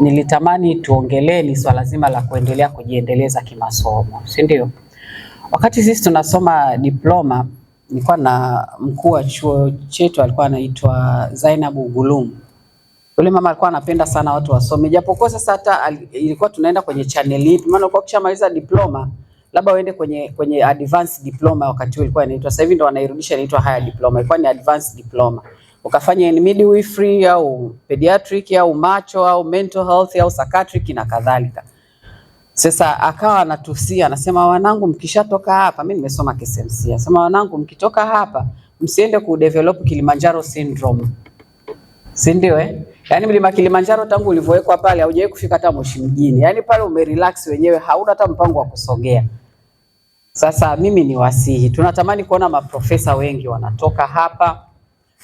nilitamani tuongelee ni swala zima la kuendelea kujiendeleza kimasomo, si ndio? Wakati sisi tunasoma diploma, nilikuwa na mkuu wa chuo chetu alikuwa anaitwa Zainabu Gulum. Yule mama alikuwa anapenda sana watu wasome, japokuwa sasa hata ilikuwa tunaenda kwenye channel hii, maana kwa ukishamaliza diploma labda uende kwenye advanced diploma. Wakati huo ilikuwa inaitwa, sasa hivi ndo wanairudisha inaitwa higher diploma, ilikuwa ni advanced diploma. Ukafanya in midwifery au pediatric au macho au mental health au psychiatric na kadhalika. Sasa akawa anatusia, anasema wanangu, mkishatoka hapa, mimi nimesoma KCMC, anasema wanangu, mkitoka hapa msiende ku develop Kilimanjaro syndrome. Si ndio Yaani mlima Kilimanjaro tangu ulivyowekwa pale haujawahi kufika hata Moshi mjini. Yaani pale umerelax wenyewe, hauna hata mpango wa kusogea. Sasa mimi ni wasihi, tunatamani kuona maprofesa wengi wanatoka hapa.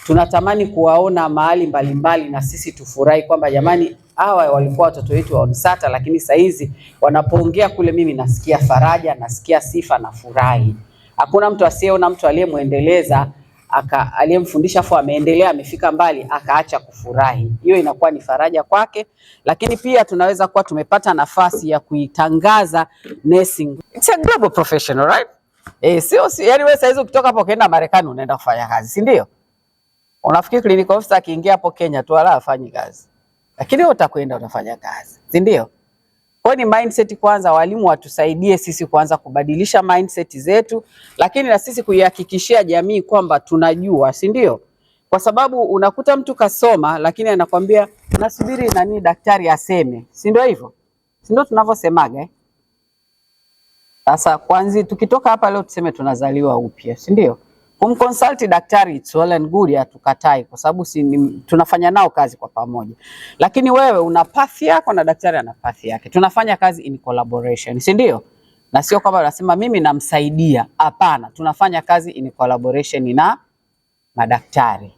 Tunatamani kuwaona mahali mbalimbali na sisi tufurahi kwamba jamani, hawa walikuwa watoto wetu wa Onsata, lakini saa hizi wanapoongea kule mimi nasikia faraja, nasikia sifa na furahi. Hakuna mtu asiyeona mtu aliyemuendeleza aliyemfundisha afu ameendelea amefika mbali akaacha kufurahi. Hiyo inakuwa ni faraja kwake, lakini pia tunaweza kuwa tumepata nafasi ya kuitangaza nursing. It's a global professional, right? Sio yani wewe saizi ukitoka hapo ukaenda Marekani unaenda kufanya kazi, si ndio? Unafikiri clinical officer akiingia hapo Kenya tu ala afanye kazi. Lakini wewe utakwenda utafanya kazi, si ndio? Kwa ni mindset kwanza, walimu watusaidie sisi kuanza kubadilisha mindset zetu, lakini na sisi kuihakikishia jamii kwamba tunajua, si ndio? Kwa sababu unakuta mtu kasoma lakini anakwambia nasubiri nani daktari aseme, si ndio hivyo? Si ndio tunavyosemaga Sasa kwanza tukitoka hapa leo tuseme tunazaliwa upya, si ndio? Kumconsult daktari it's well and good, hatukatai kwa sababu tunafanya nao kazi kwa pamoja. Lakini wewe una path yako na daktari ana path yake. Tunafanya kazi in collaboration, si ndio? Na sio kwamba unasema mimi namsaidia, hapana. Tunafanya kazi in collaboration na madaktari.